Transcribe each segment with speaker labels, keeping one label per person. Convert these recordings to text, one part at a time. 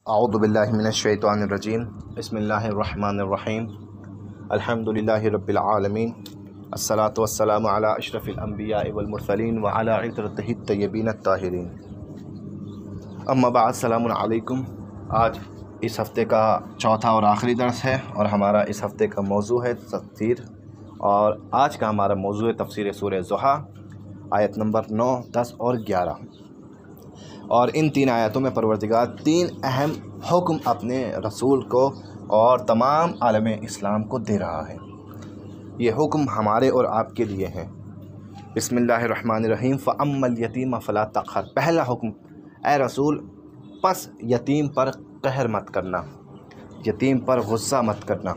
Speaker 1: اعوذ باللہ من الشیطان الرجیم بسم اللہ الرحمن الرحیم الحمدللہ رب العالمین الصلاۃ والسلام علی اشرف الانبیاء والمرسلین وعلی عطرتہ الطیبین الطاہرین اما بعد السلام علیکم۔ آج اس ہفتے کا چوتھا اور آخری درس ہے اور ہمارا اس ہفتے کا موضوع ہے تفسیر، اور آج کا ہمارا موضوع ہے تفسیر سورہ ضحیٰ آیت نمبر 9، 10 اور 11۔ اور ان تین آیتوں میں پروردگار تین اہم حکم اپنے رسول کو اور تمام عالم اسلام کو دے رہا ہے۔ یہ حکم ہمارے اور آپ کے لیے ہیں۔ بسم اللہ الرحمن الرحیم۔ فَأَمَّا الْيَتِيمَ فَلَا تَقْهَرْ۔ پہلا حکم، اے رسول پس یتیم پر قہر مت کرنا، یتیم پر غصہ مت کرنا،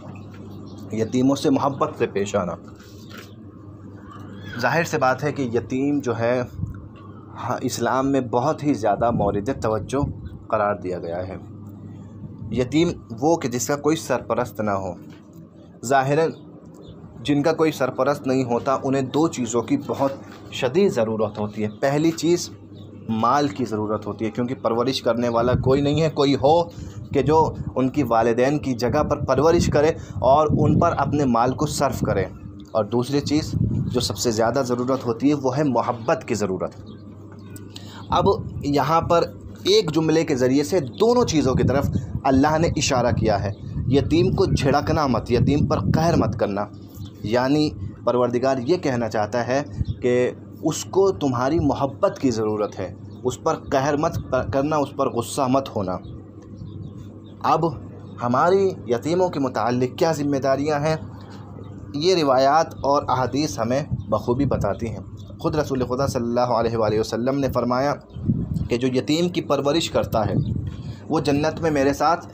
Speaker 1: یتیموں سے محبت سے پیش آنا۔ ظاہر سے بات ہے کہ یتیم جو ہے اسلام میں بہت ہی زیادہ مورد توجہ قرار دیا گیا ہے۔ یتیم وہ کہ جس کا کوئی سرپرست نہ ہو۔ ظاہراً جن کا کوئی سرپرست نہیں ہوتا انہیں دو چیزوں کی بہت شدید ضرورت ہوتی ہے۔ پہلی چیز مال کی ضرورت ہوتی ہے، کیونکہ پرورش کرنے والا کوئی نہیں ہے، کوئی ہو کہ جو ان کی والدین کی جگہ پر پرورش کرے اور ان پر اپنے مال کو صرف کرے۔ اور دوسری چیز جو سب سے زیادہ ضرورت ہوتی ہے وہ ہے محبت کی ضرورت۔ اب یہاں پر ایک جملے کے ذریعے سے دونوں چیزوں کی طرف اللہ نے اشارہ کیا ہے۔ یتیم کو جھڑکنا مت، یتیم پر قہر مت کرنا، یعنی پروردگار یہ کہنا چاہتا ہے کہ اس کو تمہاری محبت کی ضرورت ہے، اس پر قہر مت کرنا، اس پر غصہ مت ہونا۔ اب ہماری یتیموں کے متعلق کیا ذمہ داریاں ہیں، یہ روایات اور احادیث ہمیں بخوبی بتاتی ہیں۔ خود رسول خدا صلی اللہ علیہ وآلہ وسلم نے فرمایا کہ جو یتیم کی پرورش کرتا ہے وہ جنت میں میرے ساتھ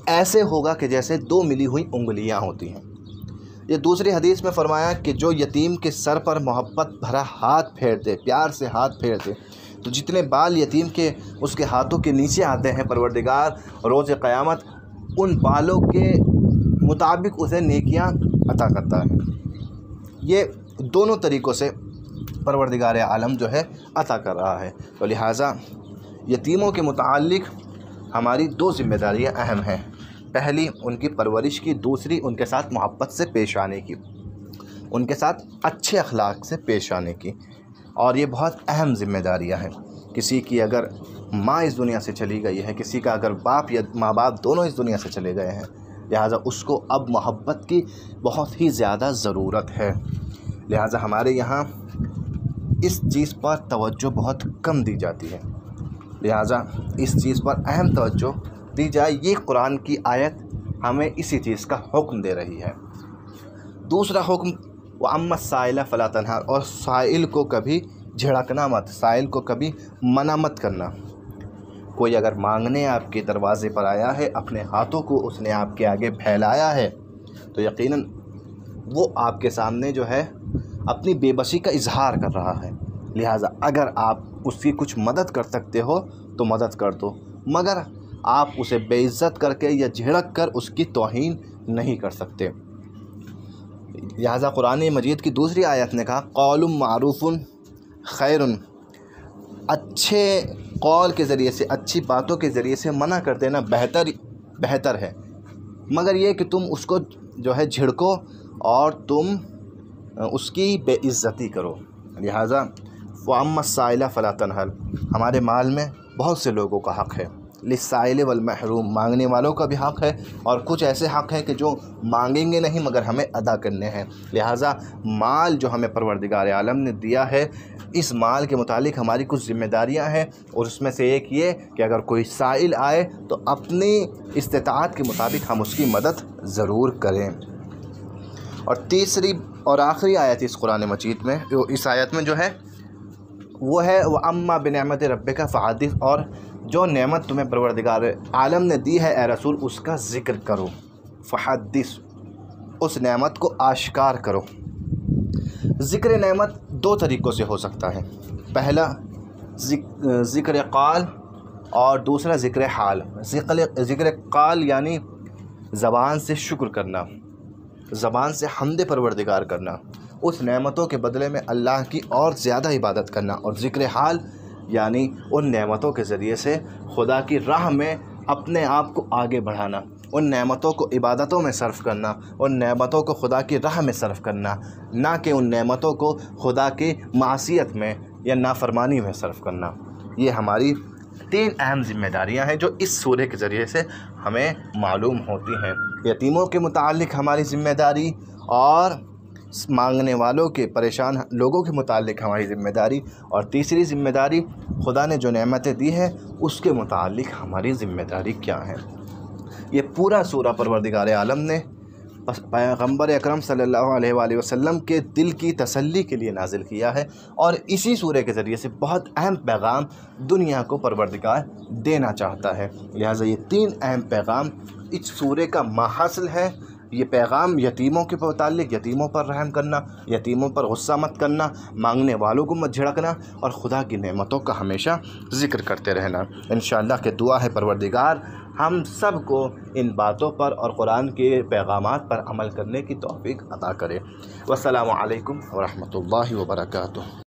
Speaker 1: ایسے ہوگا کہ جیسے دو ملی ہوئی انگلیاں ہوتی ہیں۔ یہ دوسری حدیث میں فرمایا کہ جو یتیم کے سر پر محبت بھرا ہاتھ پھیر دے، پیار سے ہاتھ پھیر دے، تو جتنے بال یتیم کے اس کے ہاتھوں کے نیچے آتے ہیں پروردگار روز قیامت ان بالوں کے مطابق اسے نیکیاں عطا کرتا ہے۔ یہ دونوں طریقوں سے پروردگار عالم جو ہے عطا کر رہا ہے، تو لہٰذا یتیموں کے متعلق ہماری دو ذمہ داریاں اہم ہیں۔ پہلی ان کی پرورش کی، دوسری ان کے ساتھ محبت سے پیش آنے کی، ان کے ساتھ اچھے اخلاق سے پیش آنے کی۔ اور یہ بہت اہم ذمہ داریاں ہیں۔ کسی کی اگر ماں اس دنیا سے چلی گئی ہے، کسی کا اگر باپ یا ماں باپ دونوں اس دنیا سے چلے گئے ہیں، لہٰذا اس کو اب محبت کی بہت ہی زیادہ ضرورت ہے۔ لہٰذا ہمارے یہاں اس چیز پر توجہ بہت کم دی جاتی ہے، لہٰذا اس چیز پر اہم توجہ دی جائے۔ یہ قرآن کی آیت ہمیں اسی چیز کا حکم دے رہی ہے۔ دوسرا حکم وَأَمَّا السَّائِلَ فَلَا تَنْهَرْ، اور سائل کو کبھی جھڑکنا مت، سائل کو کبھی منع مت کرنا۔ کوئی اگر مانگنے آپ کے دروازے پر آیا ہے، اپنے ہاتھوں کو اس نے آپ کے آگے پھیلایا ہے، تو یقیناً وہ آپ کے سامنے جو ہے اپنی بے بسی کا اظہار کر رہا ہے۔ لہٰذا اگر آپ اس کی کچھ مدد کر سکتے ہو تو مدد کر دو، مگر آپ اسے بے عزت کر کے یا جھڑک کر اس کی توہین نہیں کر سکتے۔ لہٰذا قرآن مجید کی دوسری آیت نے کہا قول معروف خیر، اچھے قول کے ذریعے سے، اچھی باتوں کے ذریعے سے منع کر دینا بہتر ہے، مگر یہ کہ تم اس کو جو ہے جھڑکو اور تم اس کی بے عزتی کرو۔ لہٰذا وَأَمَّا السَّائِلَ فَلَا تَنْهَرْ، ہمارے مال میں بہت سے لوگوں کا حق ہے، لِلسَّائِلِ وَالْمَحْرُومِ، مانگنے والوں کا بھی حق ہے، اور کچھ ایسے حق ہیں کہ جو مانگیں گے نہیں مگر ہمیں ادا کرنے ہیں۔ لہٰذا مال جو ہمیں پروردگار عالم نے دیا ہے، اس مال کے متعلق ہماری کچھ ذمہ داریاں ہیں، اور اس میں سے ایک یہ کہ اگر کوئی سائل آئے تو اپنی استطاعت کے مطابق ہم اس کی مدد ضرور کریں۔ اور تیسری اور آخری آیت اس قرآن مجید میں، اس آیت میں جو ہے وہ ہے وَأَمَّا بِنِعْمَتِ رَبِّكَ فَحَدِّثْ، اور جو نعمت تمہیں پروردگار عالم نے دی ہے اے رسول اس کا ذکر کرو، فحدث، اس نعمت کو آشکار کرو۔ ذکر نعمت دو طریقوں سے ہو سکتا ہے، پہلا ذکر قال اور دوسرا ذکر حال۔ ذکر قال یعنی زبان سے شکر کرنا، زبان سے حمد پروردگار کرنا، اس نعمتوں کے بدلے میں اللہ کی اور زیادہ عبادت کرنا، اور ذکر حال یعنی ان نعمتوں کے ذریعے سے خدا کی راہ میں اپنے آپ کو آگے بڑھانا، ان نعمتوں کو عبادتوں میں صرف کرنا، ان نعمتوں کو خدا کی راہ میں صرف کرنا، نہ کہ ان نعمتوں کو خدا کی معصیت میں یا نافرمانی میں صرف کرنا۔ یہ ہماری 3 اہم ذمہ داریاں ہیں جو اس سورہ کے ذریعے سے ہمیں معلوم ہوتی ہیں۔ یتیموں کے متعلق ہماری ذمہ داری، اور مانگنے والوں کے پریشان لوگوں کے متعلق ہماری ذمہ داری، اور تیسری ذمہ داری خدا نے جو نعمتیں دی ہیں اس کے متعلق ہماری ذمہ داری کیا ہے۔ یہ پورا سورہ پروردگار عالم نے پیغمبر اکرم صلی اللہ علیہ وآلہ وسلم کے دل کی تسلی کے لیے نازل کیا ہے، اور اسی سورہ کے ذریعے سے بہت اہم پیغام دنیا کو پروردگار دینا چاہتا ہے۔ لہٰذا یہ 3 اہم پیغام اس سورہ کا ماحصل ہے۔ یہ پیغام یتیموں کے متعلق، یتیموں پر رحم کرنا، یتیموں پر غصہ مت کرنا، مانگنے والوں کو مت جھڑکنا، اور خدا کی نعمتوں کا ہمیشہ ذکر کرتے رہنا۔ انشاءاللہ کہ دعا ہے پروردگار ہم سب کو ان باتوں پر اور قرآن کے پیغامات پر عمل کرنے کی توفیق عطا کرے۔ والسلام علیکم ورحمۃ اللہ وبرکاتہ۔